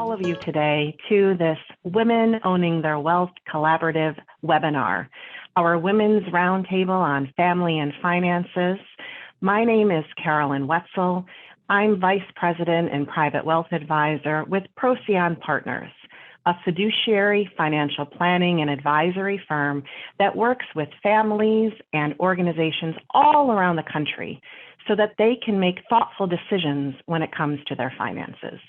all of you today to this Women Owning Their Wealth Collaborative webinar, our Women's Roundtable on Family and Finances. My name is Carolyn Wetzel. I'm Vice President and Private Wealth Advisor with Procyon Partners, a fiduciary financial planning and advisory firm that works with families and organizations all around the country so that they can make thoughtful decisions when it comes to their finances.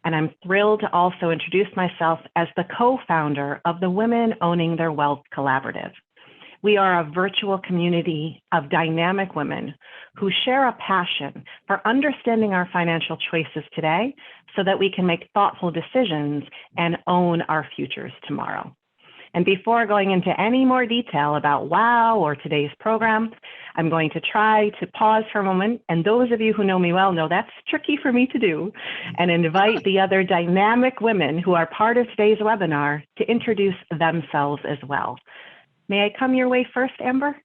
And I'm thrilled to also introduce myself as the co-founder of the Women Owning Their Wealth Collaborative. We are a virtual community of dynamic women who share a passion for understanding our financial choices today so that we can make thoughtful decisions and own our futures tomorrow. And before going into any more detail about WOW or today's program, I'm going to try to pause for a moment. And those of you who know me well know that's tricky for me to do, and invite the other dynamic women who are part of today's webinar to introduce themselves as well. May I come your way first, Amber?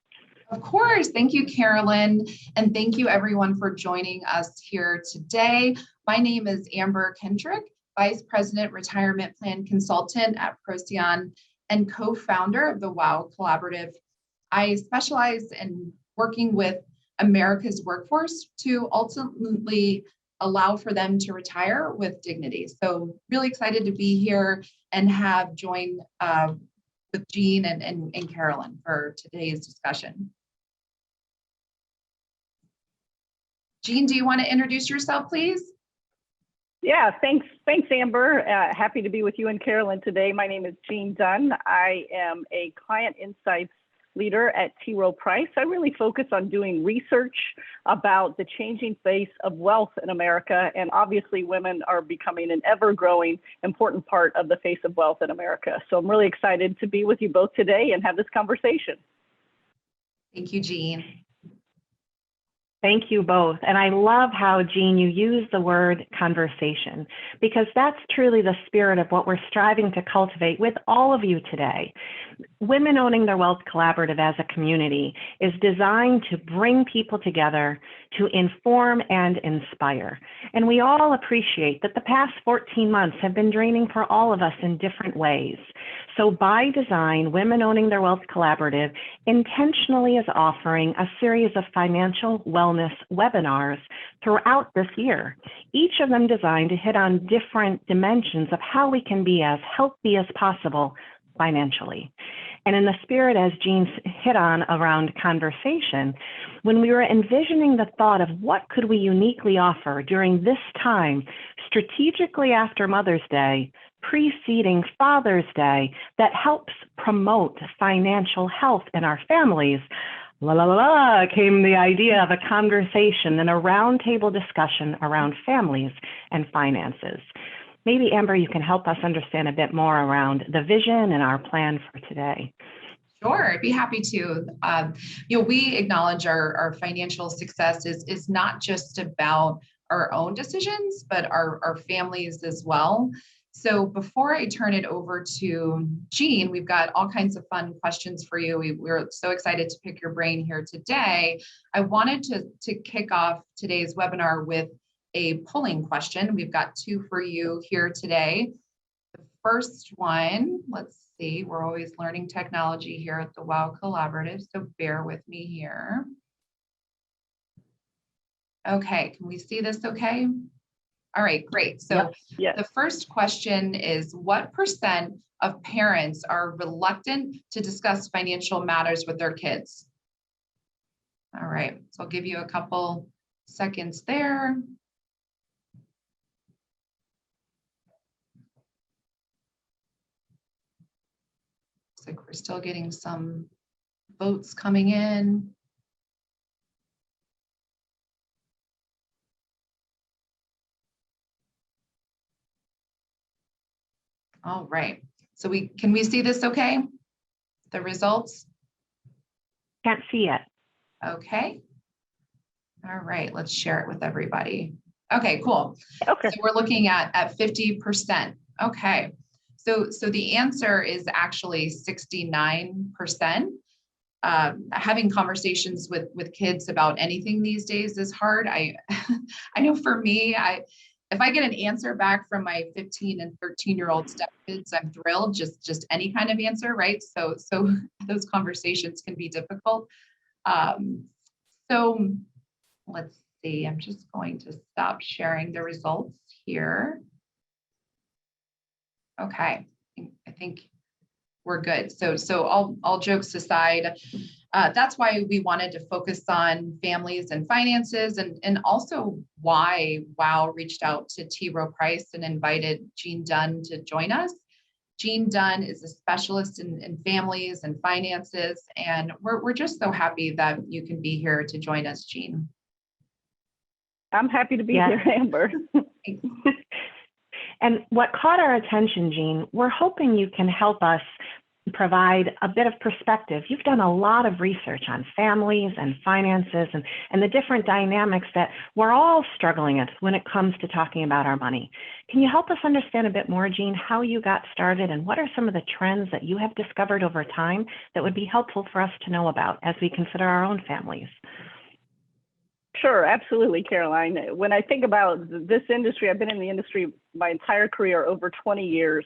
Of course. Thank you, Carolyn. And thank you everyone for joining us here today. My name is Amber Kendrick, Vice President, Retirement Plan Consultant at Procyon and co-founder of the WOW Collaborative. I specialize in working with America's workforce to ultimately allow for them to retire with dignity. So really excited to be here and have joined with Jean and Carolyn for today's discussion. Jean, do you want to introduce yourself, please? Yeah, thanks, Amber. Happy to be with you and Carolyn today. My name is Jean Dunn. I am a client insights leader at T. Rowe Price. I really focus on doing research about the changing face of wealth in America, and obviously women are becoming an ever-growing important part of the face of wealth in America. So I'm really excited to be with you both today and have this conversation. Thank you, Jean. Thank you both. And I love how, Jean, you use the word conversation, because that's truly the spirit of what we're striving to cultivate with all of you today. Women Owning Their Wealth Collaborative as a community is designed to bring people together to inform and inspire. And we all appreciate that the past 14 months have been draining for all of us in different ways. So by design, Women Owning Their Wealth Collaborative intentionally is offering a series of financial wellness webinars throughout this year, each of them designed to hit on different dimensions of how we can be as healthy as possible financially. And in the spirit, as Jean hit on around conversation, when we were envisioning the thought of what could we uniquely offer during this time, strategically after Mother's Day, preceding Father's Day, that helps promote financial health in our families, came the idea of a conversation and a roundtable discussion around families and finances. Maybe, Amber, you can help us understand a bit more around the vision and our plan for today. Sure, I'd be happy to. We acknowledge our financial success is not just about our own decisions, but our families as well. So before I turn it over to Jean, we've got all kinds of fun questions for you. We're so excited to pick your brain here today. I wanted to kick off today's webinar with a polling question. We've got two for you here today. The first one, let's see, we're always learning technology here at the WOW Collaborative, so bear with me here. Okay, can we see this okay? All right, great. So Yes. The first question is, what % of parents are reluctant to discuss financial matters with their kids? All right, so I'll give you a couple seconds there. Looks like we're still getting some votes coming in. All right, so can we see this okay? The results? Can't see it. Okay. All right, let's share it with everybody. Okay, cool. Okay. So we're looking at 50%. Okay. So the answer is actually 69%. Having conversations with kids about anything these days is hard. I know for me, if I get an answer back from my 15 and 13-year-old stepkids, I'm thrilled. Just any kind of answer, right? So those conversations can be difficult. So let's see. I'm just going to stop sharing the results here. Okay, I think we're good. So all jokes aside, that's why we wanted to focus on families and finances, and also why WOW reached out to T. Rowe Price and invited Jean Dunn to join us. Jean Dunn is a specialist in families and finances, and we're just so happy that you can be here to join us, Jean. I'm happy to be here, Amber. And what caught our attention, Jean, we're hoping you can help us provide a bit of perspective. You've done a lot of research on families and finances and the different dynamics that we're all struggling with when it comes to talking about our money. Can you help us understand a bit more, Jean, how you got started and what are some of the trends that you have discovered over time that would be helpful for us to know about as we consider our own families? Sure, absolutely, Caroline. When I think about this industry, I've been in the industry my entire career, over 20 years.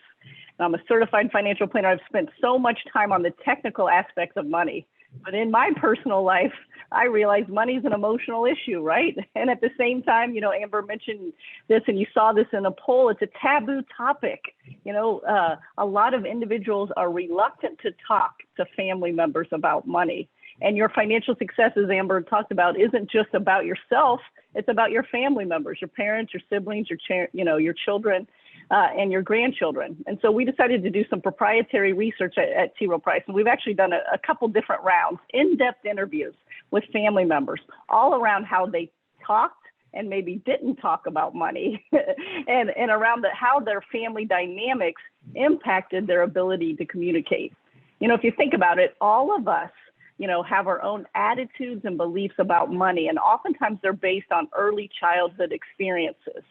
I'm a certified financial planner. I've spent so much time on the technical aspects of money. But in my personal life, I realize money is an emotional issue, right? And at the same time, you know, Amber mentioned this and you saw this in a poll, it's a taboo topic. You know, a lot of individuals are reluctant to talk to family members about money. And your financial success, as Amber talked about, isn't just about yourself. It's about your family members, your parents, your siblings, your children, and your grandchildren. And so we decided to do some proprietary research at T. Rowe Price. And we've actually done a couple different rounds, in-depth interviews with family members, all around how they talked and maybe didn't talk about money, and around how their family dynamics impacted their ability to communicate. You know, if you think about it, all of us, you know, have our own attitudes and beliefs about money, and oftentimes they're based on early childhood experiences.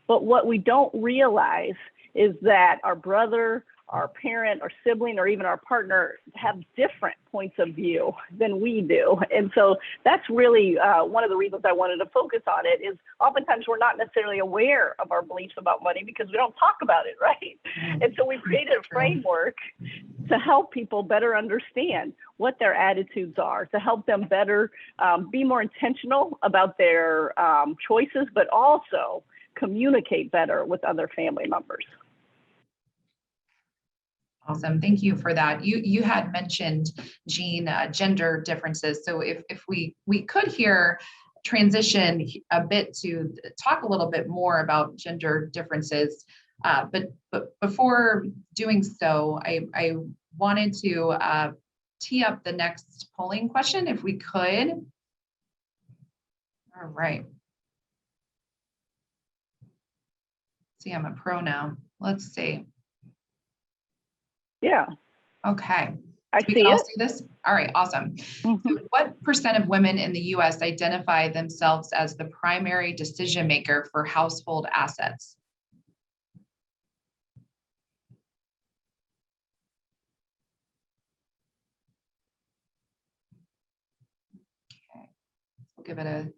But what we don't realize is that our brother, our parent, our sibling, or even our partner have different points of view than we do. And so that's really one of the reasons I wanted to focus on it, is oftentimes we're not necessarily aware of our beliefs about money because we don't talk about it, right? And so we created a framework to help people better understand what their attitudes are, to help them better be more intentional about their choices, but also communicate better with other family members. Awesome. Thank you for that. You had mentioned, Jean, gender differences. So if we could here transition a bit to talk a little bit more about gender differences. But before doing so, I wanted to tee up the next polling question, if we could. All right. See, I'm a pro now. Let's see. Yeah. Okay. I we can all see this? All right, awesome. So what percent of women in the US identify themselves as the primary decision maker for household assets? Okay, we'll give it a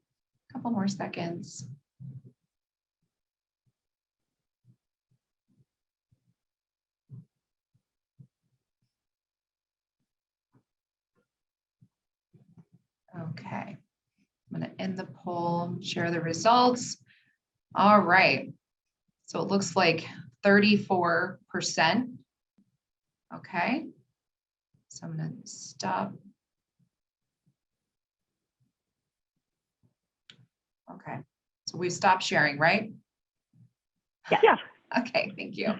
couple more seconds. Okay, I'm going to end the poll, share the results. All right, so it looks like 34%. Okay, so I'm going to stop. Okay, so we've stopped sharing, right? Yeah. Okay, thank you.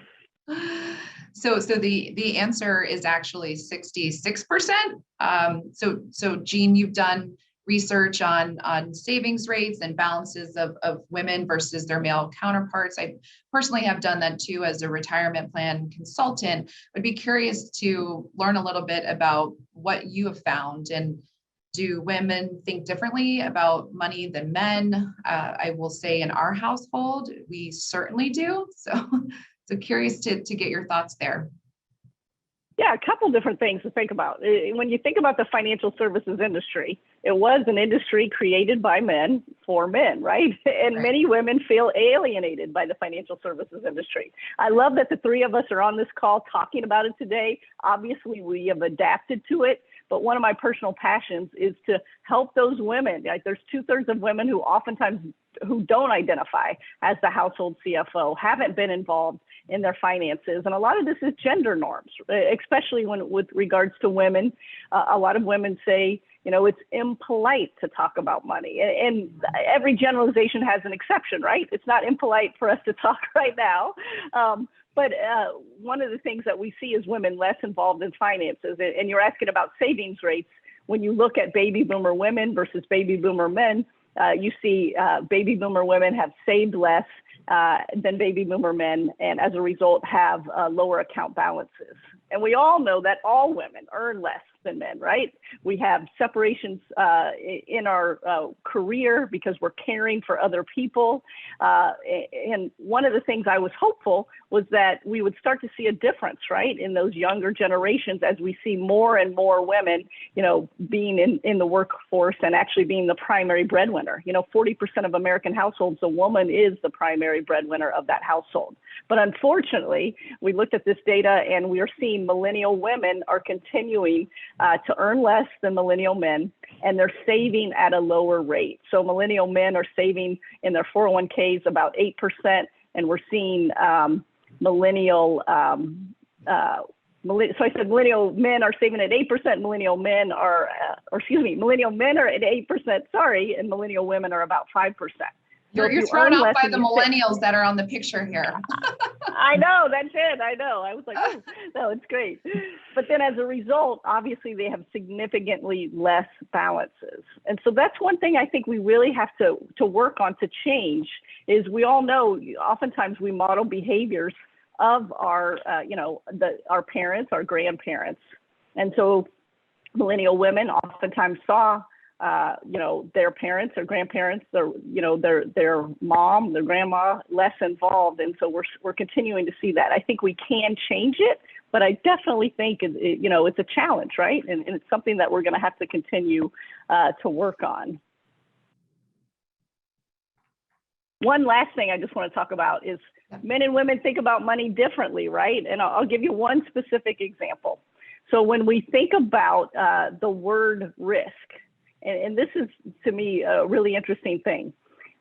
So the answer is actually 66%. So Jean, you've done research on savings rates and balances of women versus their male counterparts. I personally have done that too as a retirement plan consultant. I'd be curious to learn a little bit about what you have found, and do women think differently about money than men? I will say in our household, we certainly do. So curious to get your thoughts there. Yeah, a couple different things to think about. When you think about the financial services industry, it was an industry created by men for men, right? And Right. many women feel alienated by the financial services industry. I love that the three of us are on this call talking about it today. Obviously, we have adapted to it, but one of my personal passions is to help those women. Like, there's 2/3 of women who oftentimes who don't identify as the household CFO, haven't been involved in their finances. And a lot of this is gender norms, especially when with regards to women. A lot of women say, you know, it's impolite to talk about money. And every generalization has an exception, right? It's not impolite for us to talk right now. But one of the things that we see is women less involved in finances. And you're asking about savings rates. When you look at baby boomer women versus baby boomer men, you see baby boomer women have saved less than baby boomer men, and as a result have lower account balances. And we all know that all women earn less than men, right? We have separations in our career because we're caring for other people. And one of the things I was hopeful was that we would start to see a difference, right, in those younger generations as we see more and more women, you know, being in the workforce and actually being the primary breadwinner. You know, 40% of American households, a woman is the primary breadwinner of that household. But unfortunately, we looked at this data and we are seeing millennial women are continuing to earn less than millennial men, and they're saving at a lower rate. So millennial men are saving in their 401ks about 8%, and we're seeing millennial men are saving at 8%, millennial men are at 8%, sorry, and millennial women are about 5%. You're thrown off by the millennials that are on the picture here. I know, that's it. I know. I was like, oh, no, it's great. But then as a result, obviously they have significantly less balances. And so that's one thing I think we really have to work on to change is we all know oftentimes we model behaviors of our, our parents, our grandparents. And so millennial women oftentimes saw their parents or grandparents, their mom, their grandma less involved. And so we're continuing to see that. I think we can change it, but I definitely think it's a challenge, right? And it's something that we're going to have to continue to work on. One last thing I just want to talk about is men and women think about money differently, right? And I'll give you one specific example. So when we think about the word risk, and this is, to me, a really interesting thing.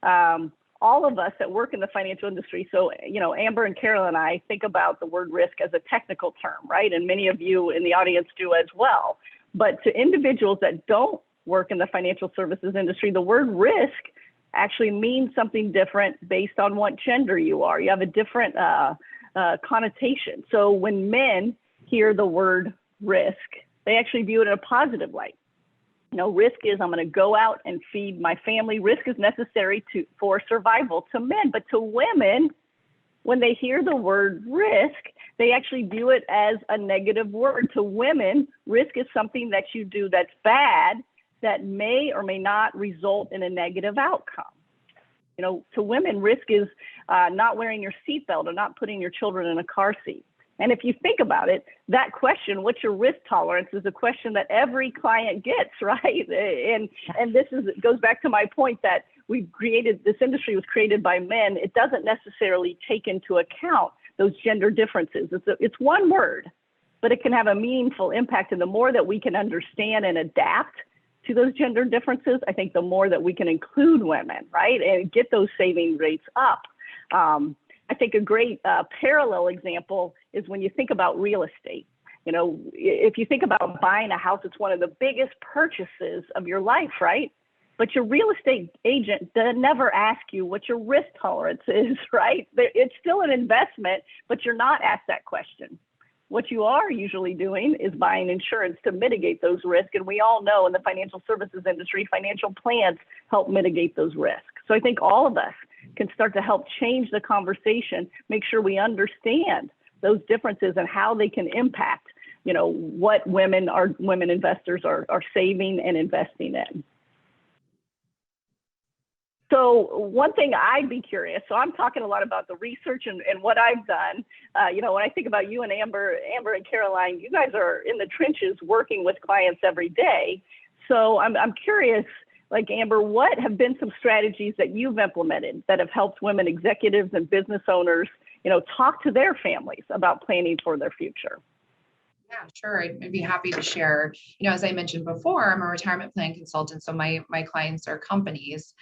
All of us that work in the financial industry, so, Amber and Carol and I think about the word risk as a technical term, right? And many of you in the audience do as well. But to individuals that don't work in the financial services industry, the word risk actually means something different based on what gender you are. You have a different connotation. So when men hear the word risk, they actually view it in a positive light. Risk is I'm going to go out and feed my family. Risk is necessary for survival to men, but to women, when they hear the word risk, they actually view it as a negative word. To women, risk is something that you do that's bad that may or may not result in a negative outcome. To women, risk is not wearing your seatbelt or not putting your children in a car seat. And if you think about it, that question, what's your risk tolerance, is a question that every client gets, right? And this goes back to my point that this industry was created by men. It doesn't necessarily take into account those gender differences. It's one word, but it can have a meaningful impact. And the more that we can understand and adapt to those gender differences, I think the more that we can include women, right? And get those saving rates up. I think a great parallel example is when you think about real estate. If you think about buying a house, it's one of the biggest purchases of your life, right? But your real estate agent never ask you what your risk tolerance is, right? It's still an investment, but you're not asked that question. What you are usually doing is buying insurance to mitigate those risks. And we all know in the financial services industry, financial plans help mitigate those risks. So I think all of us can start to help change the conversation, make sure we understand those differences and how they can impact, what women investors are saving and investing in. So one thing I'd be curious, so I'm talking a lot about the research and what I've done. When I think about you and Amber and Caroline, you guys are in the trenches working with clients every day. So I'm curious, like Amber, what have been some strategies that you've implemented that have helped women executives and business owners, talk to their families about planning for their future? Yeah, sure. I'd be happy to share. As I mentioned before, I'm a retirement plan consultant, so my clients are companies,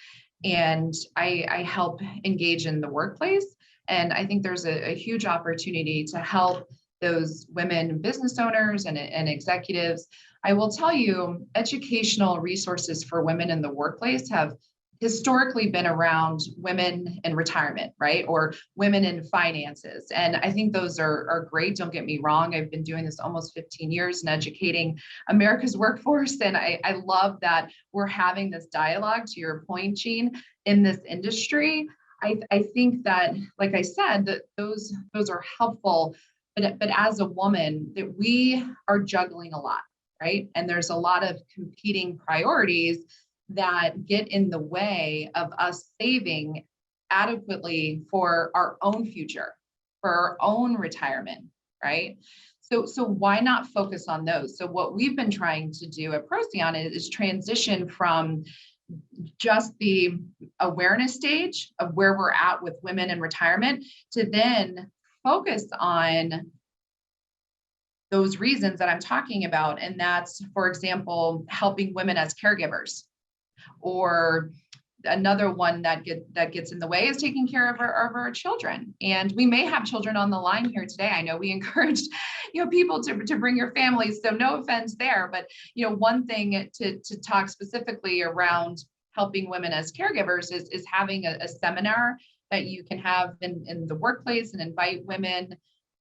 and I help engage in the workplace. And I think there's a huge opportunity to help those women business owners and executives. I will tell you, educational resources for women in the workplace have historically been around women in retirement, right? Or women in finances. And I think those are great. Don't get me wrong. I've been doing this almost 15 years and educating America's workforce. And I love that we're having this dialogue, to your point, Jean, in this industry. I think that, like I said, that those are helpful. But as a woman, that we are juggling a lot, right? And there's a lot of competing priorities that get in the way of us saving adequately for our own future, for our own retirement, right? So why not focus on those? So what we've been trying to do at Procyon is transition from just the awareness stage of where we're at with women in retirement to then focus on those reasons that I'm talking about. And that's, for example, helping women as caregivers. Or another one that gets in the way is taking care of our children. And we may have children on the line here today. I know we encouraged, people to bring your families. So no offense there, but one thing to talk specifically around helping women as caregivers is having a seminar that you can have in the workplace and invite women.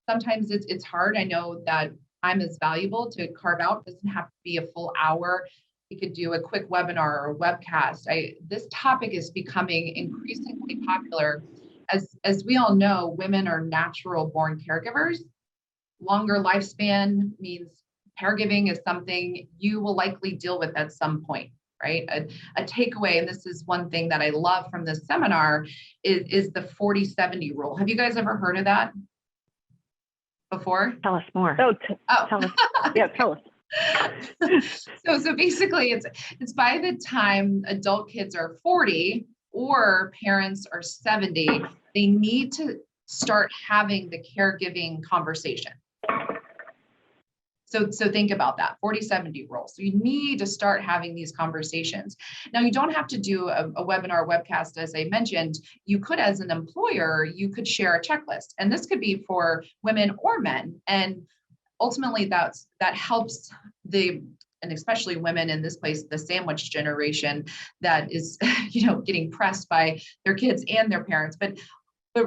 Sometimes it's hard. I know that time is valuable to carve out. It doesn't have to be a full hour. You could do a quick webinar or a webcast. This topic is becoming increasingly popular. As we all know, women are natural born caregivers. Longer lifespan means caregiving is something you will likely deal with at some point, right? A takeaway, and this is one thing that I love from this seminar, is the 40-70 rule. Have you guys ever heard of that before? Tell us more. Tell us. Yeah, tell us. So basically it's by the time adult kids are 40 or parents are 70, they need to start having the caregiving conversation. So think about that 40-70 rule. So you need to start having these conversations. Now, you don't have to do a webinar webcast, as I mentioned. You could, as an employer, you could share a checklist, and this could be for women or men. And ultimately, that helps and especially women in this place, the sandwich generation that is, getting pressed by their kids and their parents. But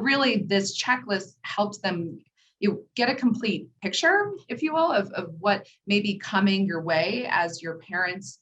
really, this checklist helps them get a complete picture, if you will, of what may be coming your way as your parents'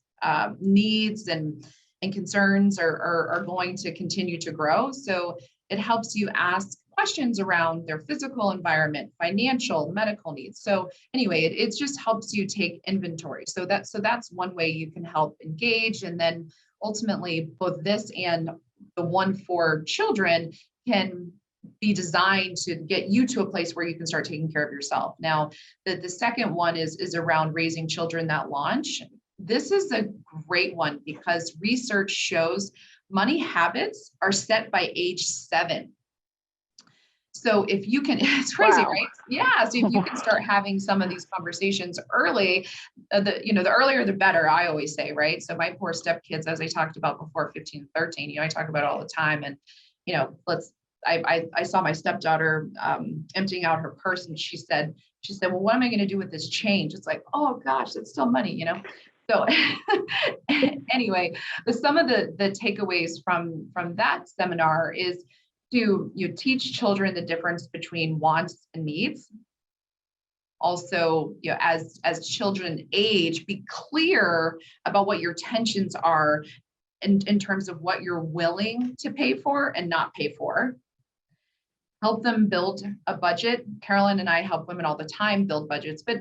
needs and concerns are going to continue to grow. So it helps you ask questions around their physical environment, financial, medical needs. So anyway, it just helps you take inventory. So that's one way you can help engage. And then ultimately, both this and the one for children can be designed to get you to a place where you can start taking care of yourself. Now, the second one is around raising children that launch. This is a great one because research shows money habits are set by age 7. So if you can, it's crazy, Wow. right? Yeah. So if you can start having some of these conversations early, the earlier the better, I always say, right? So my poor stepkids, as I talked about before, 15, 13, I talk about it all the time. And, I saw my stepdaughter emptying out her purse, and she said, well, what am I going to do with this change? It's like, oh gosh, it's still money, So anyway, some of the takeaways from that seminar is to teach children the difference between wants and needs. Also, as children age, be clear about what your intentions are in terms of what you're willing to pay for and not pay for. Help them build a budget. Carolyn and I help women all the time build budgets, but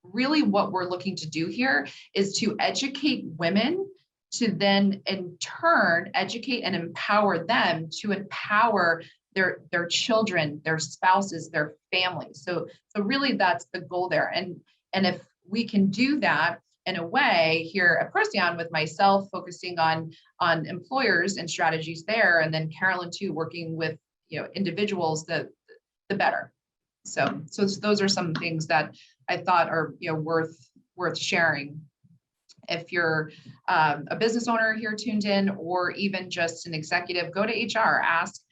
really what we're looking to do here is to educate women to then in turn educate and empower them to empower their children, their spouses, their families. So really that's the goal there. And if we can do that in a way here at Procyon, with myself focusing on employers and strategies there, and then Carolyn too, working with individuals, the better. So those are some things that I thought are worth sharing. If you're a business owner here tuned in, or even just an executive, go to HR, ask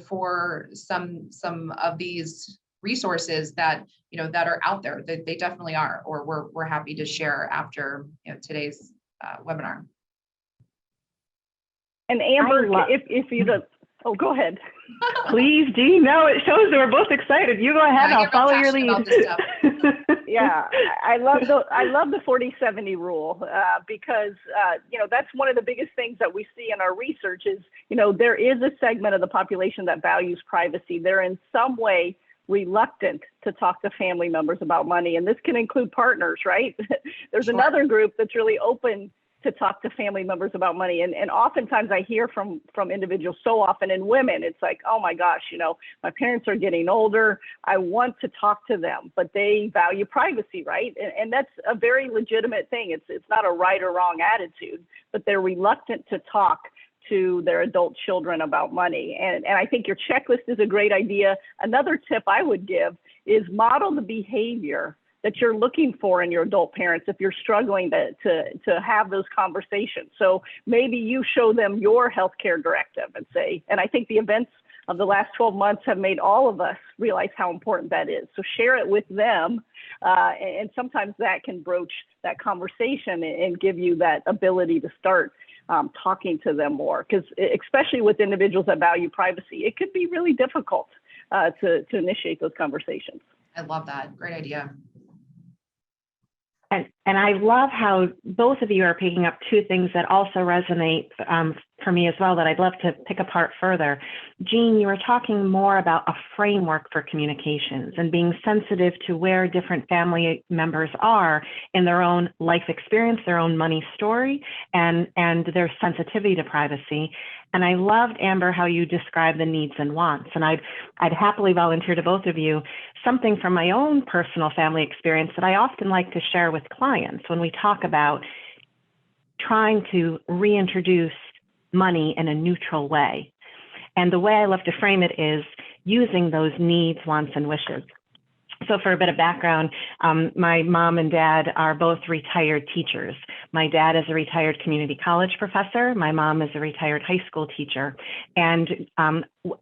for some of these resources that that are out there. They definitely are, or we're happy to share after today's webinar. And Amber, if you don't, oh, go ahead. Please, Jean. No, it shows that we're both excited. You go ahead. I'll follow your lead. Yeah, I love the 40-70 rule because that's one of the biggest things that we see in our research is there is a segment of the population that values privacy. They're in some way reluctant to talk to family members about money, and this can include partners, right? There's Sure. Another group that's really open to talk to family members about money. And oftentimes I hear from individuals, so often in women, it's like, oh my gosh, my parents are getting older. I want to talk to them, but they value privacy, right? And that's a very legitimate thing. It's not a right or wrong attitude, but they're reluctant to talk to their adult children about money. And I think your checklist is a great idea. Another tip I would give is model the behavior that you're looking for in your adult parents if you're struggling to have those conversations. So maybe you show them your healthcare directive and say, and I think the events of the last 12 months have made all of us realize how important that is. So share it with them. And sometimes that can broach that conversation and give you that ability to start talking to them more. Because especially with individuals that value privacy, it could be really difficult to initiate those conversations. I love that. Great idea. And I love how both of you are picking up two things that also resonate for me as well that I'd love to pick apart further. Jean, you were talking more about a framework for communications and being sensitive to where different family members are in their own life experience, their own money story, and their sensitivity to privacy. And I loved, Amber, how you described the needs and wants. And I'd happily volunteer to both of you something from my own personal family experience that I often like to share with clients when we talk about trying to reintroduce money in a neutral way. And the way I love to frame it is using those needs, wants, and wishes. So for a bit of background, my mom and dad are both retired teachers. My dad is a retired community college professor. My mom is a retired high school teacher. And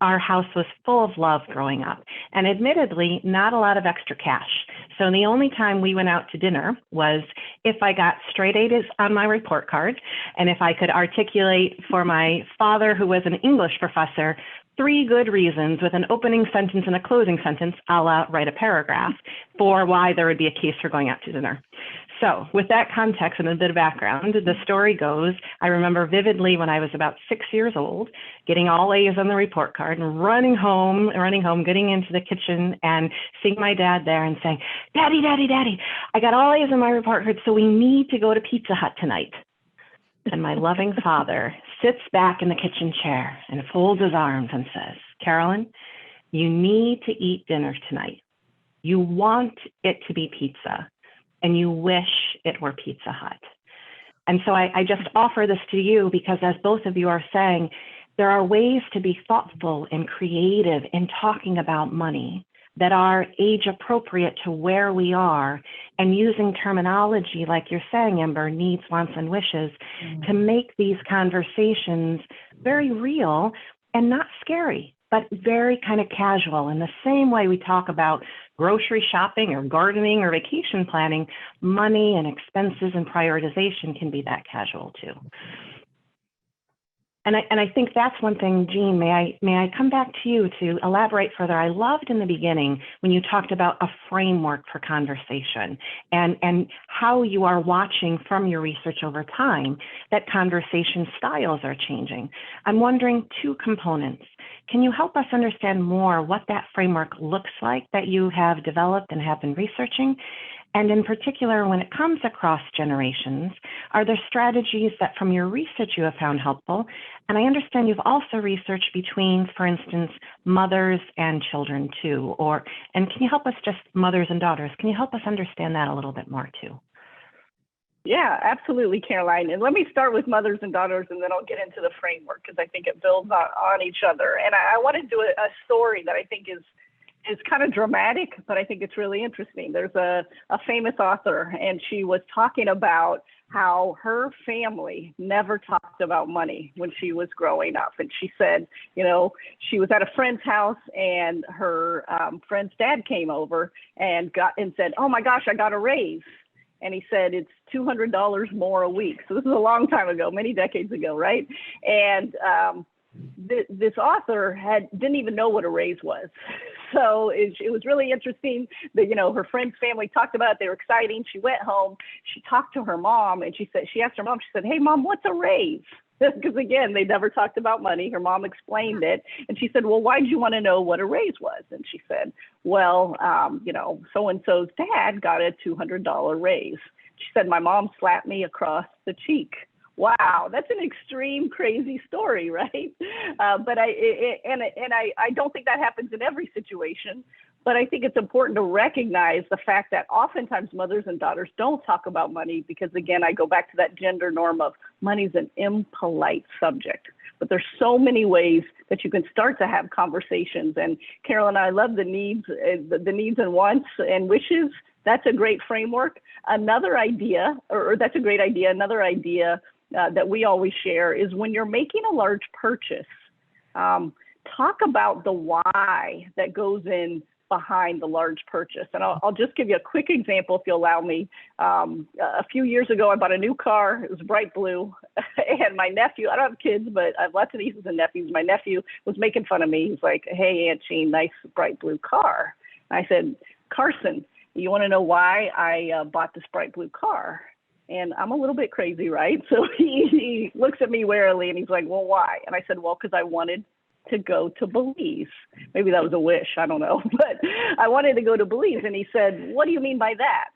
our house was full of love growing up, and admittedly, not a lot of extra cash. So the only time we went out to dinner was if I got straight A's on my report card, and if I could articulate for my father, who was an English professor, 3 good reasons with an opening sentence and a closing sentence, I'll write a paragraph for why there would be a case for going out to dinner. So with that context and a bit of background, the story goes, I remember vividly when I was about 6 years old, getting all A's on the report card and running home, getting into the kitchen and seeing my dad there and saying, Daddy, Daddy, Daddy, I got all A's on my report card, so we need to go to Pizza Hut tonight. And my loving father sits back in the kitchen chair and folds his arms and says, Carolyn, you need to eat dinner tonight. You want it to be pizza, and you wish it were Pizza Hut. And so I just offer this to you because, as both of you are saying, there are ways to be thoughtful and creative in talking about money that are age appropriate to where we are, and using terminology like you're saying, Amber, needs, wants, and wishes, to make these conversations very real and not scary, but very kind of casual. In the same way we talk about grocery shopping or gardening or vacation planning, money and expenses and prioritization can be that casual too. And I think that's one thing, Jean, may I come back to you to elaborate further? I loved in the beginning when you talked about a framework for conversation and how you are watching from your research over time that conversation styles are changing. I'm wondering 2 components. Can you help us understand more what that framework looks like that you have developed and have been researching? And in particular, when it comes across generations, are there strategies that from your research you have found helpful? And I understand you've also researched between, for instance, mothers and children too, and can you help us, just mothers and daughters, can you help us understand that a little bit more too? Yeah, absolutely, Caroline. And let me start with mothers and daughters, and then I'll get into the framework because I think it builds on each other. And I want to do a story that I think is kind of dramatic, but I think it's really interesting. There's a famous author, and she was talking about how her family never talked about money when she was growing up. And she said, you know, she was at a friend's house, and her friend's dad came over and said, "Oh my gosh, I got a raise." And he said, "It's $200 more a week." So this is a long time ago, many decades ago, right? And this author didn't even know what a raise was. So it was really interesting that, you know, her friend's family talked about it. They were exciting. She went home. She talked to her mom, and she asked her mom, she said, "Hey, Mom, what's a raise?" Because again, they never talked about money. Her mom explained it. And she said, "Well, why did you want to know what a raise was?" And she said, "Well, you know, so-and-so's dad got a $200 raise." She said, "My mom slapped me across the cheek." Wow, that's an extreme, crazy story, right? But I don't think that happens in every situation. But I think it's important to recognize the fact that oftentimes mothers and daughters don't talk about money because, again, I go back to that gender norm of money's an impolite subject. But there's so many ways that you can start to have conversations. And Carolyn, I love the needs and wants and wishes. That's a great framework. Another idea, or that's a great idea. Another idea that we always share is when you're making a large purchase, talk about the why that goes in behind the large purchase. And I'll just give you a quick example, if you'll allow me. A few years ago, I bought a new car. It was bright blue. And my nephew, I don't have kids, but I have lots of nieces and nephews. My nephew was making fun of me. He's like, "Hey, Aunt Jean, nice bright blue car." And I said, "Carson, you want to know why I bought this bright blue car?" And I'm a little bit crazy, right? So he looks at me warily and he's like, "Well, why?" And I said, "Well, because I wanted to go to Belize." Maybe that was a wish, I don't know, but I wanted to go to Belize. And he said, "What do you mean by that?"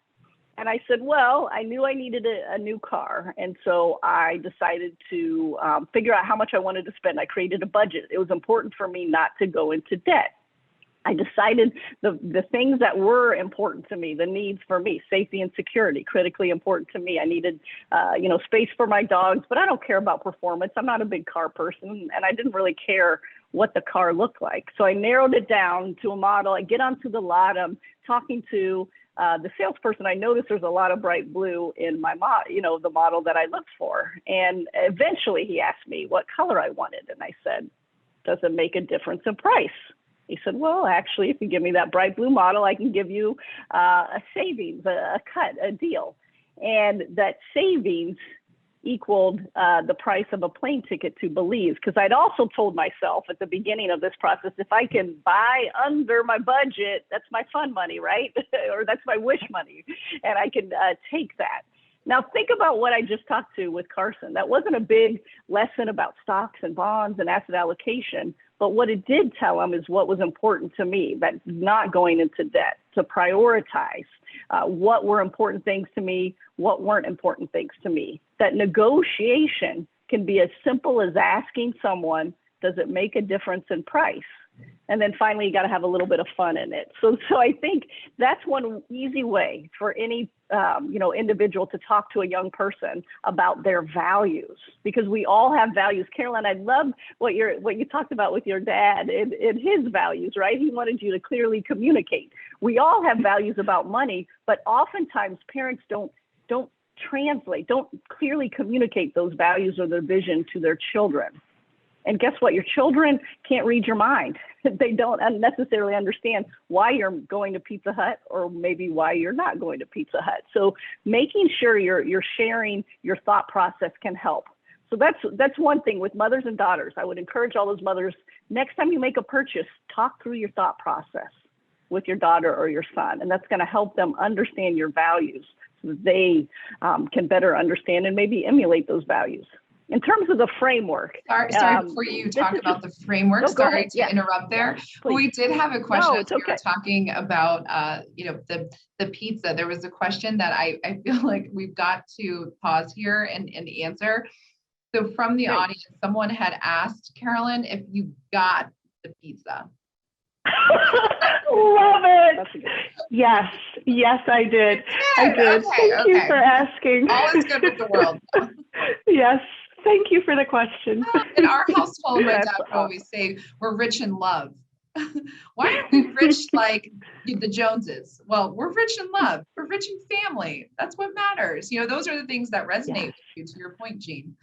And I said, "Well, I knew I needed a new car. And so I decided to figure out how much I wanted to spend. I created a budget. It was important for me not to go into debt. I decided the things that were important to me, the needs for me, safety and security, critically important to me. I needed, space for my dogs, but I don't care about performance. I'm not a big car person, and I didn't really care what the car looked like. So I narrowed it down to a model. I get onto the lot. I'm talking to the salesperson. I noticed there's a lot of bright blue in my the model that I looked for. And eventually he asked me what color I wanted. And I said, "Does it make a difference in price?" He said, "Well, actually, if you give me that bright blue model, I can give you a savings, a cut, a deal." And that savings equaled the price of a plane ticket to Belize. Because I'd also told myself at the beginning of this process, if I can buy under my budget, that's my fun money, right? Or that's my wish money. And I can take that. Now, think about what I just talked to with Carson. That wasn't a big lesson about stocks and bonds and asset allocation. But what it did tell him is what was important to me, that not going into debt, to prioritize what were important things to me, what weren't important things to me. That negotiation can be as simple as asking someone, "Does it make a difference in price?" And then finally, you got to have a little bit of fun in it. So I think that's one easy way for any individual to talk to a young person about their values, because we all have values. Carolyn, I love what you talked about with your dad and his values, right? He wanted you to clearly communicate. We all have values about money, but oftentimes parents don't clearly communicate those values or their vision to their children. And guess what? Your children can't read your mind. They don't necessarily understand why you're going to Pizza Hut or maybe why you're not going to Pizza Hut. So making sure you're sharing your thought process can help. So that's one thing with mothers and daughters. I would encourage all those mothers, next time you make a purchase, talk through your thought process with your daughter or your son. And that's going to help them understand your values so that they can better understand and maybe emulate those values. In terms of the framework. Sorry, before you talk about the framework, sorry to interrupt there. Please. We did have a question as we were okay. talking about, the pizza. There was a question that I feel like we've got to pause here and answer. So from the audience, someone had asked Carolyn if you got the pizza. Love it. Yes, I did. I did. Thank you for asking. All is good with the world. Yes. Thank you for the question. In our household, my dad would always say, we're rich in love. Why aren't we rich like the Joneses? Well, we're rich in love. We're rich in family. That's what matters. Those are the things that resonate with you, to your point, Jean.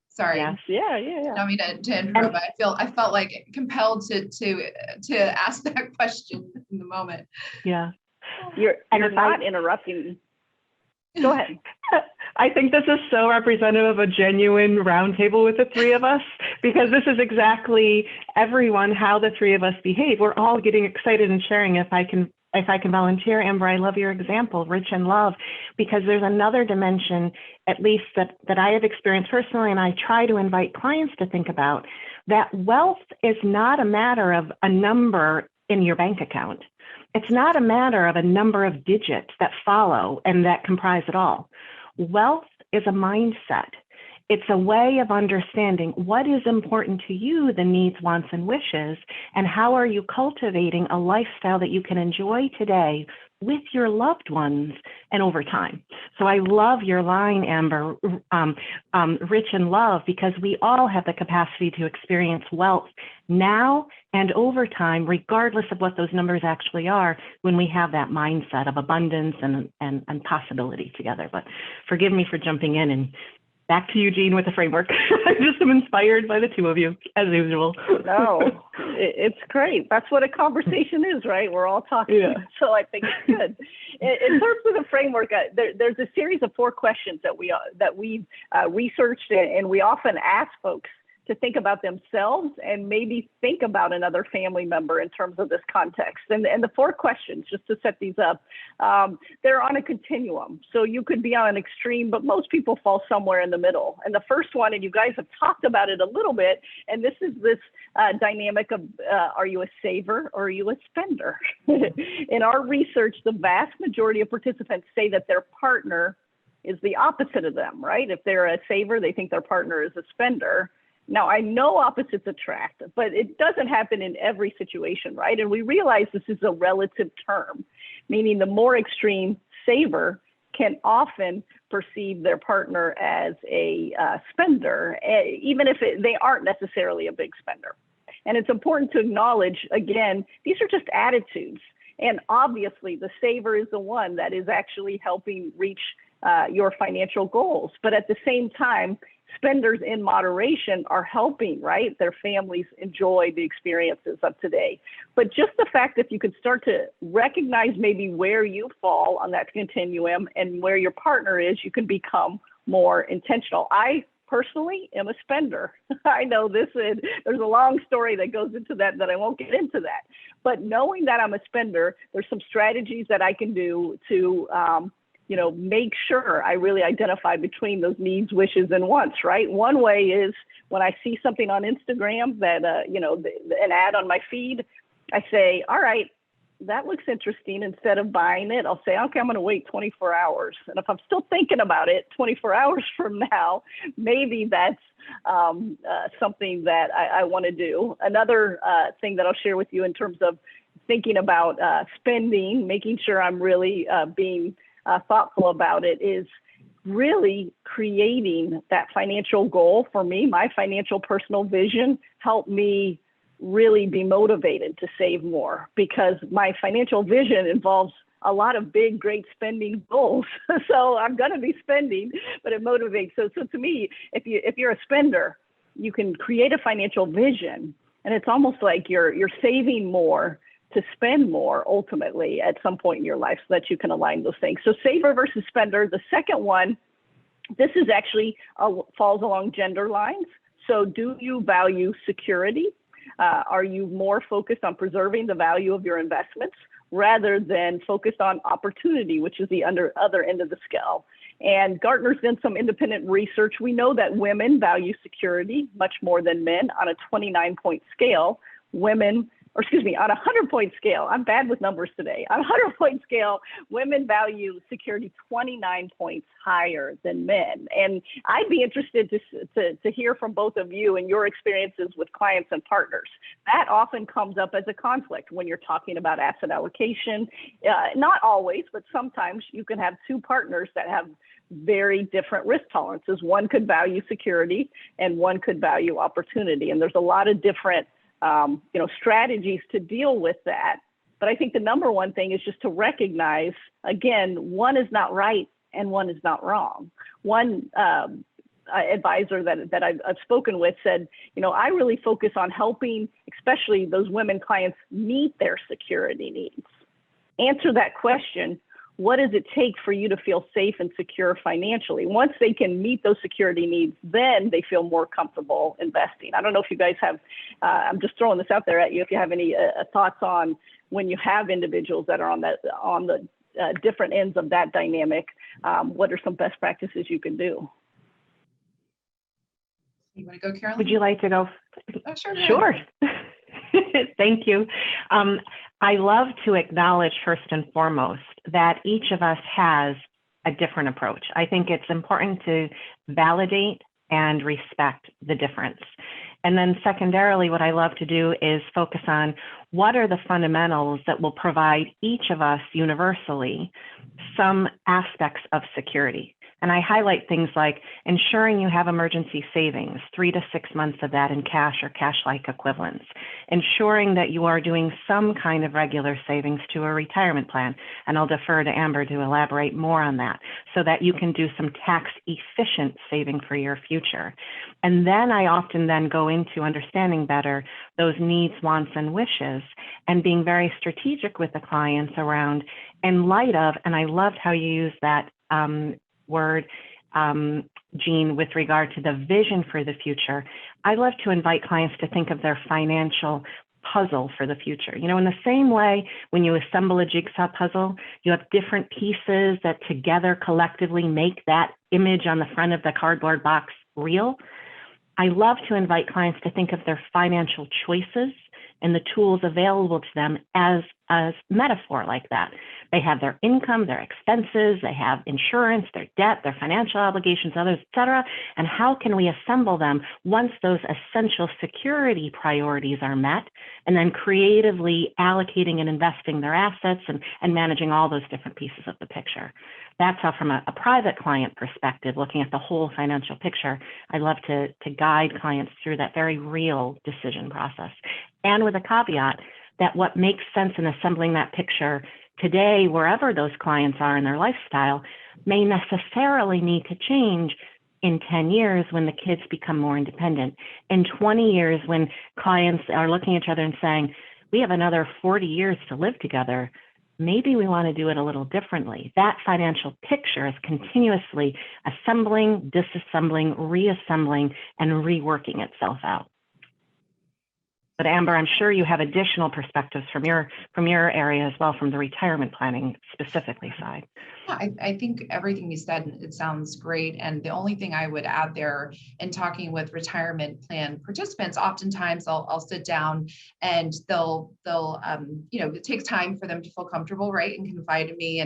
Sorry. Yes. Yeah. I don't mean to interrupt, but I felt like compelled to ask that question in the moment. Yeah. You're not interrupting. Go ahead. I think this is so representative of a genuine roundtable with the three of us, because this is exactly how the three of us behave. We're all getting excited and sharing. If I can volunteer, Amber, I love your example, rich in love, because there's another dimension, at least that I have experienced personally, and I try to invite clients to think about, that wealth is not a matter of a number in your bank account. It's not a matter of a number of digits that follow and that comprise it all. Wealth is a mindset. It's a way of understanding what is important to you, the needs, wants, and wishes, and how are you cultivating a lifestyle that you can enjoy today with your loved ones and over time. So I love your line, Amber, rich in love, because we all have the capacity to experience wealth now and over time, regardless of what those numbers actually are, when we have that mindset of abundance and possibility together. But forgive me for jumping in, and back to you, Jean, with the framework. I just am inspired by the two of you, as usual. No, it's great. That's what a conversation is, right? We're all talking. Yeah. So I think it's good. In terms of the framework, there's a series of 4 questions that we've researched, and we often ask folks to think about themselves and maybe think about another family member in terms of this context. And the 4 questions, just to set these up, they're on a continuum. So you could be on an extreme, but most people fall somewhere in the middle. And the first one, and you guys have talked about it a little bit, and this is this dynamic of, are you a saver or are you a spender? In our research, the vast majority of participants say that their partner is the opposite of them, right? If they're a saver, they think their partner is a spender. Now, I know opposites attract, but it doesn't happen in every situation, right? And we realize this is a relative term, meaning the more extreme saver can often perceive their partner as a spender, even if they aren't necessarily a big spender. And it's important to acknowledge, again, these are just attitudes. And obviously, the saver is the one that is actually helping reach your financial goals. But at the same time, spenders in moderation are helping, right? Their families enjoy the experiences of today. But just the fact that you can start to recognize maybe where you fall on that continuum and where your partner is, you can become more intentional. I personally am a spender. I know there's a long story that goes into that I won't get into that. But knowing that I'm a spender, there's some strategies that I can do to make sure I really identify between those needs, wishes, and wants, right? One way is when I see something on Instagram that, an ad on my feed, I say, all right, that looks interesting. Instead of buying it, I'll say, okay, I'm going to wait 24 hours. And if I'm still thinking about it 24 hours from now, maybe that's something that I want to do. Another thing that I'll share with you in terms of thinking about spending, making sure I'm really being thoughtful about it, is really creating that financial goal for me. My financial personal vision helped me really be motivated to save more, because my financial vision involves a lot of big, great spending goals. So I'm going to be spending, but it motivates. So to me, if you're a spender, you can create a financial vision, and it's almost like you're saving more to spend more ultimately at some point in your life, so that you can align those things. So saver versus spender. The second one, this is actually falls along gender lines. So do you value security? Are you more focused on preserving the value of your investments rather than focused on opportunity, which is the other end of the scale? And Gartner's done some independent research. We know that women value security much more than men. On a 29-point scale, women, or excuse me, on a 100-point scale, I'm bad with numbers today. On a 100-point scale, women value security 29 points higher than men. And I'd be interested to hear from both of you and your experiences with clients and partners. That often comes up as a conflict when you're talking about asset allocation. Not always, but sometimes you can have two partners that have very different risk tolerances. One could value security and one could value opportunity. And there's a lot of different strategies to deal with that. But I think the number one thing is just to recognize, again, one is not right and one is not wrong. One advisor that I've spoken with said, I really focus on helping, especially those women clients, meet their security needs. Answer that question. What does it take for you to feel safe and secure financially? Once they can meet those security needs, then they feel more comfortable investing. I don't know if you guys have, I'm just throwing this out there at you, if you have any thoughts on when you have individuals that are on the different ends of that dynamic, what are some best practices you can do? You want to go, Carolyn? Would you like to go? Oh, sure. Sure. Thank you. I love to acknowledge first and foremost that each of us has a different approach. I think it's important to validate and respect the difference. And then secondarily, what I love to do is focus on what are the fundamentals that will provide each of us universally some aspects of security. And I highlight things like ensuring you have emergency savings, 3 to 6 months of that in cash or cash-like equivalents, ensuring that you are doing some kind of regular savings to a retirement plan. And I'll defer to Amber to elaborate more on that so that you can do some tax-efficient saving for your future. And then I often then go into understanding better those needs, wants, and wishes, and being very strategic with the clients around, in light of, and I loved how you used that word, Jean, with regard to the vision for the future. I love to invite clients to think of their financial puzzle for the future. In the same way, when you assemble a jigsaw puzzle, you have different pieces that together collectively make that image on the front of the cardboard box real. I love to invite clients to think of their financial choices and the tools available to them as a metaphor like that. They have their income, their expenses, they have insurance, their debt, their financial obligations, others, et cetera. And how can we assemble them once those essential security priorities are met, and then creatively allocating and investing their assets and managing all those different pieces of the picture. That's how, from a private client perspective, looking at the whole financial picture, I love to guide clients through that very real decision process. And with a caveat that what makes sense in assembling that picture today, wherever those clients are in their lifestyle, may necessarily need to change in 10 years when the kids become more independent. In 20 years when clients are looking at each other and saying, we have another 40 years to live together, maybe we want to do it a little differently. That financial picture is continuously assembling, disassembling, reassembling, and reworking itself out. But Amber, I'm sure you have additional perspectives from your area as well, from the retirement planning specifically side. Yeah, I think everything you said, it sounds great. And the only thing I would add there, in talking with retirement plan participants, oftentimes I'll sit down and they'll it takes time for them to feel comfortable, right, and confide in me,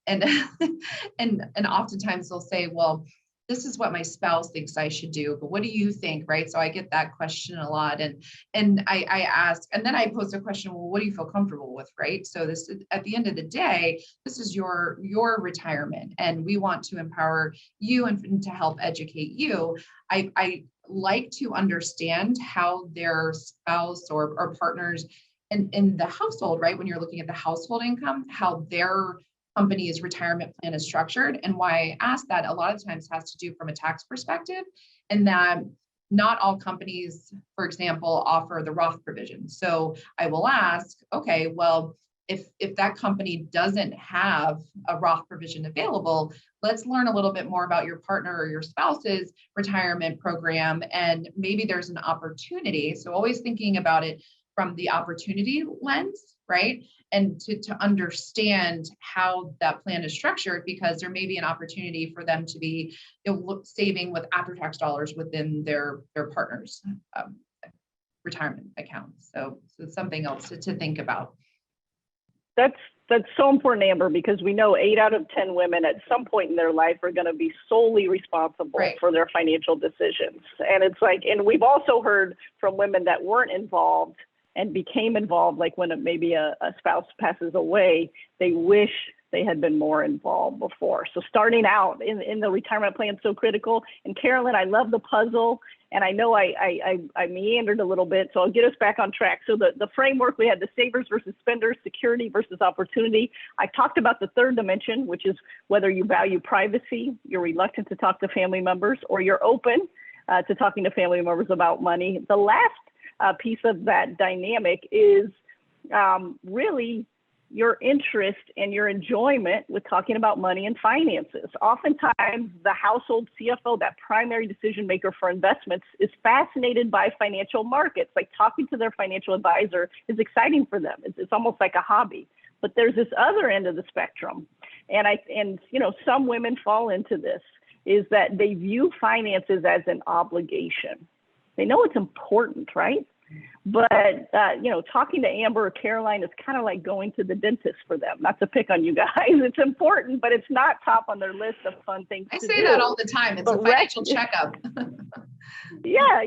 and oftentimes they'll say, well, this is what my spouse thinks I should do, but what do you think, right? So I get that question a lot, and I ask, and then I pose a question, well, what do you feel comfortable with, right? So this is, at the end of the day, this is your retirement, and we want to empower you and to help educate you. I like to understand how their spouse or partners in the household, right, when you're looking at the household income, how their company's retirement plan is structured. And why I ask that a lot of times has to do from a tax perspective, and that not all companies, for example, offer the Roth provision. So I will ask, okay, well, if that company doesn't have a Roth provision available, let's learn a little bit more about your partner or your spouse's retirement program, and maybe there's an opportunity. So always thinking about it from the opportunity lens, right? And to understand how that plan is structured, because there may be an opportunity for them to be saving with after-tax dollars within their partner's retirement accounts. So it's something else to think about. That's so important, Amber, because we know 8 out of 10 women at some point in their life are going to be solely responsible for their financial decisions. And it's like, and we've also heard from women that weren't involved and became involved, like when maybe a spouse passes away, they wish they had been more involved before. So starting out in the retirement plan is so critical. And Carolyn, I love the puzzle. And I know I meandered a little bit, so I'll get us back on track. So the framework, we had the savers versus spenders, security versus opportunity. I talked about the third dimension, which is whether you value privacy, you're reluctant to talk to family members, or you're open to talking to family members about money. The last piece of that dynamic is really your interest and your enjoyment with talking about money and finances. Oftentimes, the household CFO, that primary decision maker for investments, is fascinated by financial markets. Like talking to their financial advisor is exciting for them. It's almost like a hobby. But there's this other end of the spectrum, and you know, some women fall into this, is that they view finances as an obligation. They know it's important, right? But, you know, talking to Amber or Caroline is kind of like going to the dentist for them. Not to pick on you guys. It's important, but it's not top on their list of fun things to do. I say that all the time. It's a financial checkup. Yeah.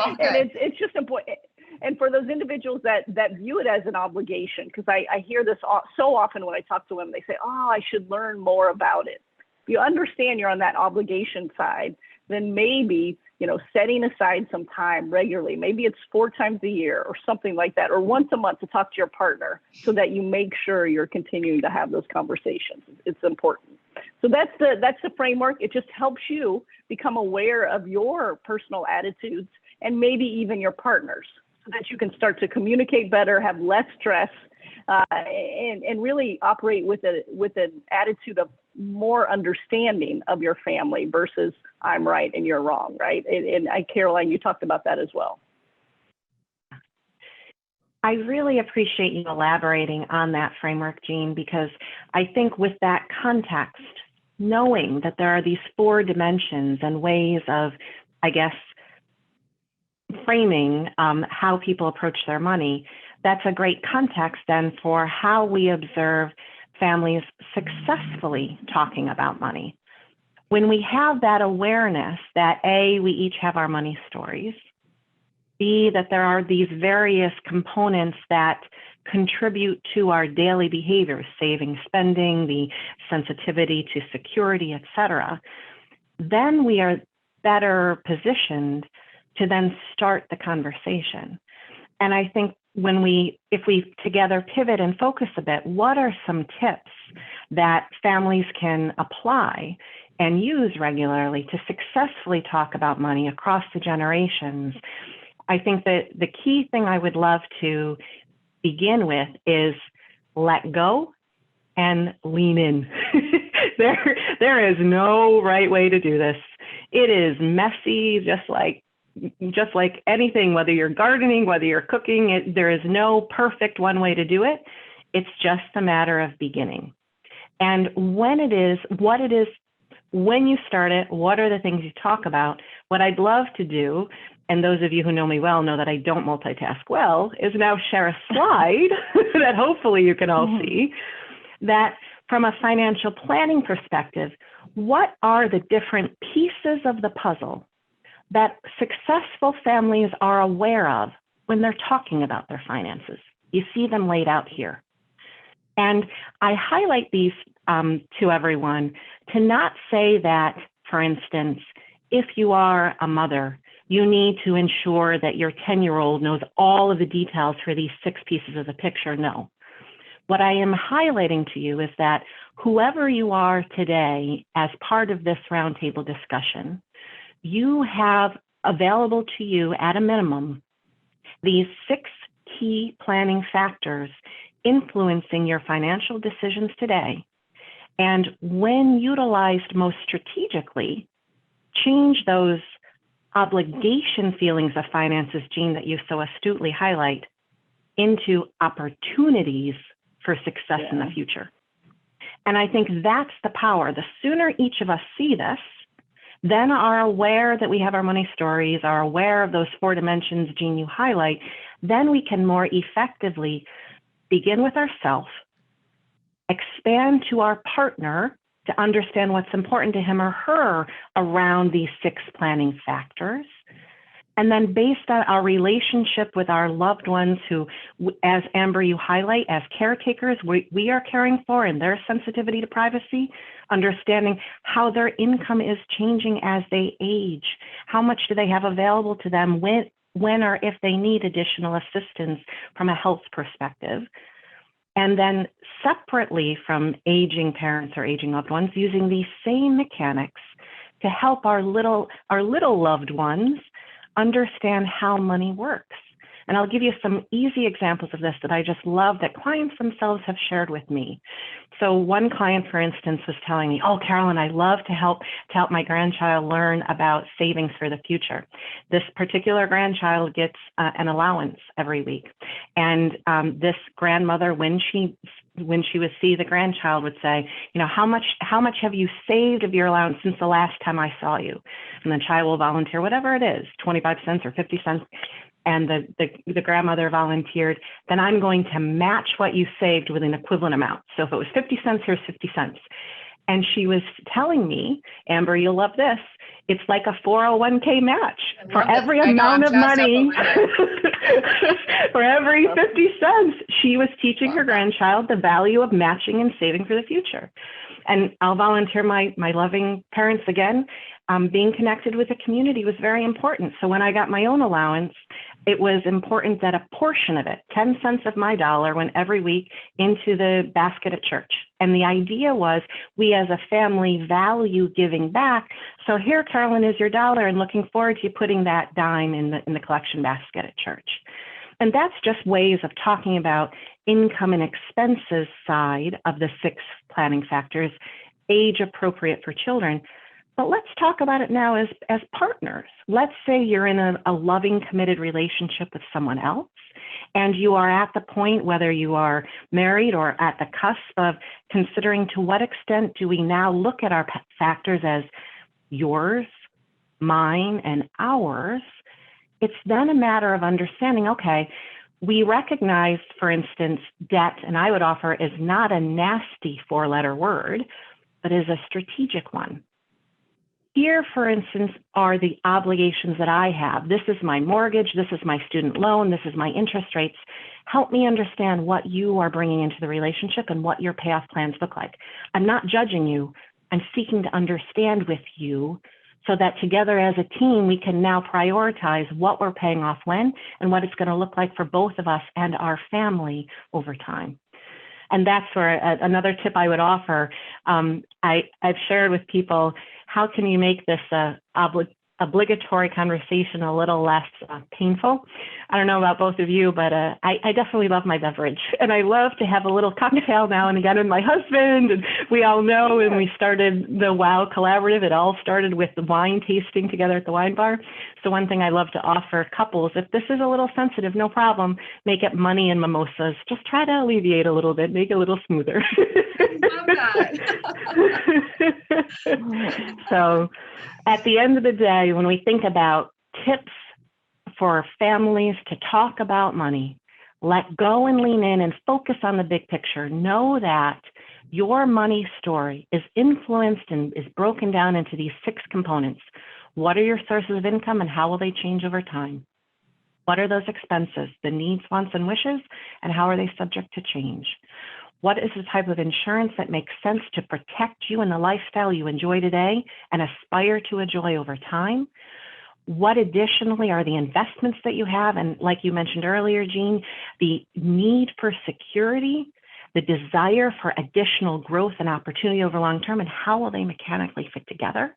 Okay. And it's just important. And for those individuals that view it as an obligation, because I hear this so often when I talk to women, they say, oh, I should learn more about it. If you understand you're on that obligation side, then maybe, you know, setting aside some time regularly, maybe it's 4 times a year or something like that, or once a month to talk to your partner so that you make sure you're continuing to have those conversations. It's important. So that's the framework. It just helps you become aware of your personal attitudes and maybe even your partners, so that you can start to communicate better, have less stress, and really operate with an attitude of more understanding of your family versus I'm right and you're wrong, right? And Caroline, you talked about that as well. I really appreciate you elaborating on that framework, Jean, because I think with that context, knowing that there are these 4 dimensions and ways of, I guess, framing how people approach their money, that's a great context then for how we observe families successfully talking about money. When we have that awareness that A, we each have our money stories, B, that there are these various components that contribute to our daily behaviors, saving, spending, the sensitivity to security, et cetera, then we are better positioned to then start the conversation. And I think if we together pivot and focus a bit, what are some tips that families can apply and use regularly to successfully talk about money across the generations? I think that the key thing I would love to begin with is let go and lean in. There is no right way to do this. It is messy, just like anything, whether you're gardening, whether you're cooking, there is no perfect one way to do it. It's just a matter of beginning. And when you start it, what are the things you talk about? What I'd love to do, and those of you who know me well know that I don't multitask well, is now share a slide that hopefully you can all see, that from a financial planning perspective, what are the different pieces of the puzzle that successful families are aware of when they're talking about their finances? You see them laid out here. And I highlight these to everyone to not say that, for instance, if you are a mother, you need to ensure that your 10-year-old knows all of the details for these 6 pieces of the picture. No. What I am highlighting to you is that whoever you are today as part of this roundtable discussion, you have available to you at a minimum these 6 key planning factors influencing your financial decisions today. And when utilized most strategically, change those obligation feelings of finances, Jean, that you so astutely highlight, into opportunities for success in the future. And I think that's the power. The sooner each of us see this, then are aware that we have our money stories, are aware of those 4 dimensions, Jean, you highlight, then we can more effectively begin with ourselves, expand to our partner to understand what's important to him or her around these 6 planning factors. And then based on our relationship with our loved ones who, as Amber, you highlight, as caretakers, we are caring for, and their sensitivity to privacy, understanding how their income is changing as they age. How much do they have available to them when or if they need additional assistance from a health perspective. And then separately from aging parents or aging loved ones, using these same mechanics to help our little loved ones understand how money works. And I'll give you some easy examples of this that I just love that clients themselves have shared with me. So one client, for instance, was telling me, oh, Carolyn, I love to help my grandchild learn about savings for the future. This particular grandchild gets an allowance every week. And this grandmother, when she would see the grandchild, would say, you know, how much have you saved of your allowance since the last time I saw you? And the child will volunteer whatever it is, 25 cents or 50 cents. And the grandmother volunteered, then I'm going to match what you saved with an equivalent amount. So if it was 50 cents, here's 50 cents. And she was telling me, Amber, you'll love this. It's like a 401k match for every amount of money. For every 50 cents, she was teaching her grandchild the value of matching and saving for the future. And I'll volunteer my loving parents again. Being connected with the community was very important. So when I got my own allowance, it was important that a portion of it, 10 cents of my dollar, went every week into the basket at church. And the idea was we as a family value giving back. So here, Carolyn, is your dollar, and looking forward to you putting that dime in the collection basket at church. And that's just ways of talking about income and expenses side of the 6 planning factors, age appropriate for children. But let's talk about it now as partners. Let's say you're in a loving, committed relationship with someone else, and you are at the point, whether you are married or at the cusp of considering to what extent do we now look at our factors as yours, mine, and ours. It's then a matter of understanding, okay, we recognize, for instance, debt, and I would offer is not a nasty 4-letter word, but is a strategic one. Here, for instance, are the obligations that I have. This is my mortgage. This is my student loan. This is my interest rates. Help me understand what you are bringing into the relationship and what your payoff plans look like. I'm not judging you. I'm seeking to understand with you so that together as a team, we can now prioritize what we're paying off when and what it's going to look like for both of us and our family over time. And that's where another tip I would offer. I've shared with people, how can you make this obligatory conversation a little less painful? I don't know about both of you, but I definitely love my beverage. And I love to have a little cocktail now and again with my husband. And we all know when we started the WOW Collaborative, it all started with the wine tasting together at the wine bar. So one thing I love to offer couples, if this is a little sensitive, no problem, make it money and mimosas. Just try to alleviate a little bit, make it a little smoother. Love that. So at the end of the day, when we think about tips for families to talk about money, let go and lean in and focus on the big picture. Know that your money story is influenced and is broken down into these 6 components. What are your sources of income and how will they change over time? What are those expenses, the needs, wants, and wishes, and how are they subject to change? What is the type of insurance that makes sense to protect you in the lifestyle you enjoy today and aspire to enjoy over time? What additionally are the investments that you have? And like you mentioned earlier, Jean, the need for security, the desire for additional growth and opportunity over long term, and how will they mechanically fit together?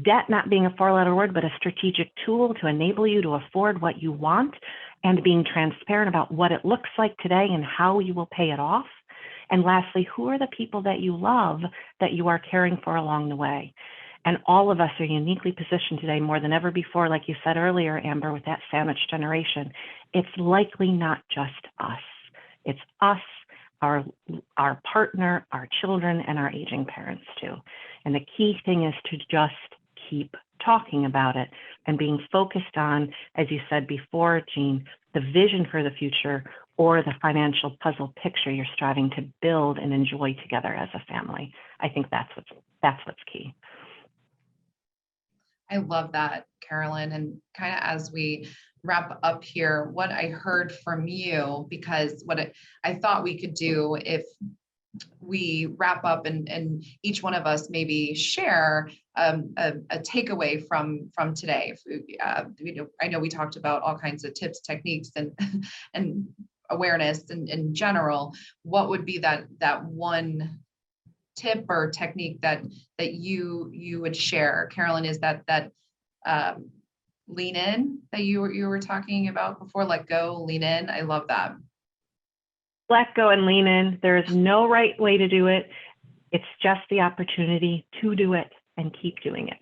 Debt not being a 4-letter word, but a strategic tool to enable you to afford what you want, and being transparent about what it looks like today and how you will pay it off. And lastly, who are the people that you love that you are caring for along the way? And all of us are uniquely positioned today more than ever before, like you said earlier, Amber, with that sandwich generation. It's likely not just us. It's us, our partner, our children, and our aging parents too. And the key thing is to just keep talking about it and being focused on, as you said before, Jean, the vision for the future or the financial puzzle picture you're striving to build and enjoy together as a family. I think that's what's key. I love that, Carolyn. And kind of as we wrap up here, what I heard from you, because I thought we could do if we wrap up and each one of us maybe share a takeaway from today. I know we talked about all kinds of tips, techniques, and awareness in general. What would be that one tip or technique that you would share, Carolyn? Is that lean in that you were talking about before? Let go, lean in. I love that. Let go and lean in. There is no right way to do it. It's just the opportunity to do it and keep doing it.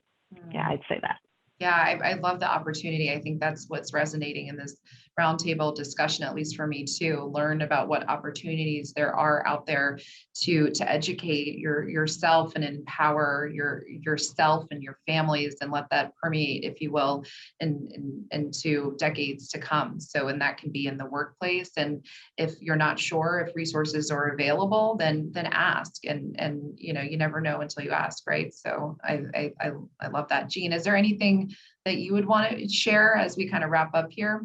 Yeah, I'd say that. Yeah, I love the opportunity. I think that's what's resonating in this roundtable discussion, at least for me too. Learn about what opportunities there are out there to educate yourself and empower yourself and your families, and let that permeate, if you will, into decades to come. So, and that can be in the workplace. And if you're not sure if resources are available, then ask. And you never know until you ask, right? So I love that. Jean, is there anything that you would want to share as we kind of wrap up here?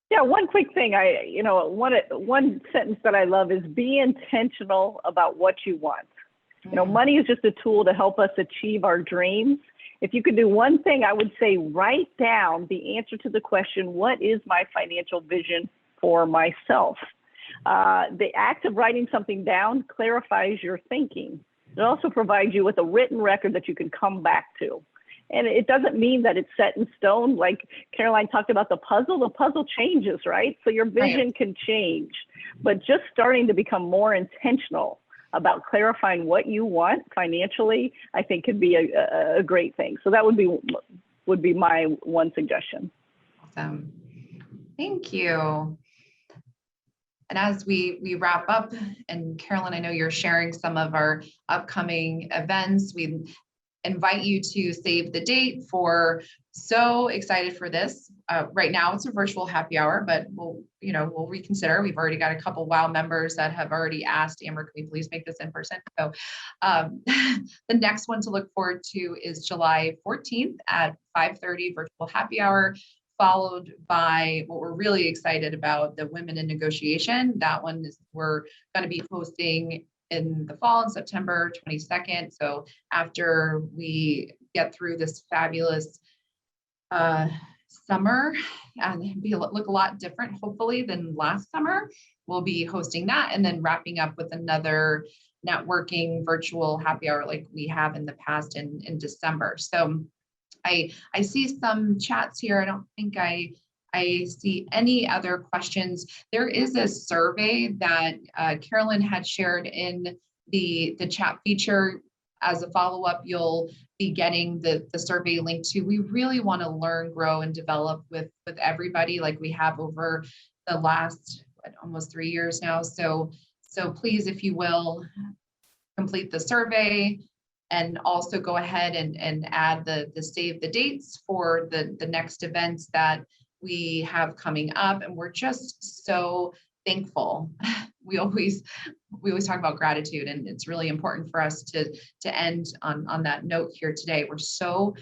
Yeah, one quick thing. One sentence that I love is be intentional about what you want. Money is just a tool to help us achieve our dreams. If you could do one thing, I would say write down the answer to the question, what is my financial vision for myself? The act of writing something down clarifies your thinking. It also provides you with a written record that you can come back to. And it doesn't mean that it's set in stone. Like Caroline talked about the puzzle changes, right? So your vision can change, but just starting to become more intentional about clarifying what you want financially, I think could be a great thing. So that would be my one suggestion. Awesome. Thank you. And as we wrap up, and Carolyn, I know you're sharing some of our upcoming events. We invite you to save the date for, so excited for this. Right now it's a virtual happy hour, but we'll reconsider. We've already got a couple WOW members that have already asked, Amber, can we please make this in person? So the next one to look forward to is July 14th at 5:30 virtual happy hour, followed by what we're really excited about, the Women in Negotiation. That one is, we're going to be hosting in the fall, on September 22nd. So after we get through this fabulous summer and look a lot different, hopefully, than last summer, we'll be hosting that, and then wrapping up with another networking virtual happy hour like we have in the past in December. So I see some chats here. I don't think I see any other questions. There is a survey that Carolyn had shared in the chat feature. As a follow-up, you'll be getting the survey link to. We really want to learn, grow, and develop with everybody, like we have over the last almost 3 years now. So please, if you will, complete the survey, and also go ahead and add the save the dates for the next events that we have coming up. And we're just so thankful. We always talk about gratitude, and it's really important for us to end on that note here today. We're so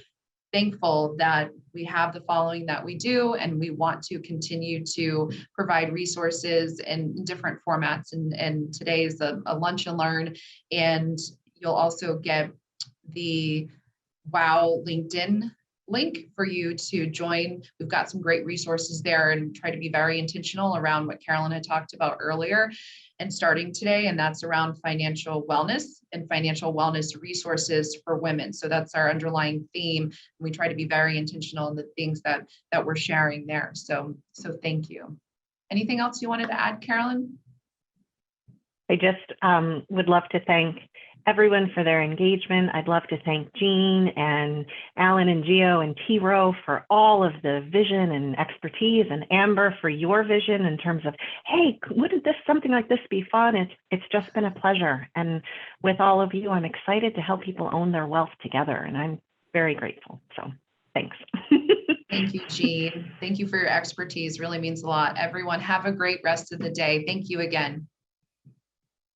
thankful that we have the following that we do, and we want to continue to provide resources in different formats. And today is a lunch and learn, and you'll also get the WOW LinkedIn link for you to join. We've got some great resources there, and try to be very intentional around what Carolyn had talked about earlier and starting today, and that's around financial wellness and financial wellness resources for women. So that's our underlying theme. We try to be very intentional in the things that we're sharing there. So thank you. Anything else you wanted to add, Carolyn? I just would love to thank everyone for their engagement. I'd love to thank Jean and Alan and Gio and T. Rowe for all of the vision and expertise, and Amber for your vision in terms of, hey, wouldn't something like this be fun? It's just been a pleasure. And with all of you, I'm excited to help people own their wealth together, and I'm very grateful. So thanks. Thank you, Jean. Thank you for your expertise. Really means a lot. Everyone, have a great rest of the day. Thank you again.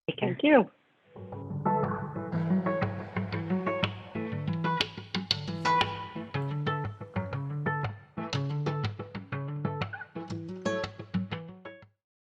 Take care. Thank you.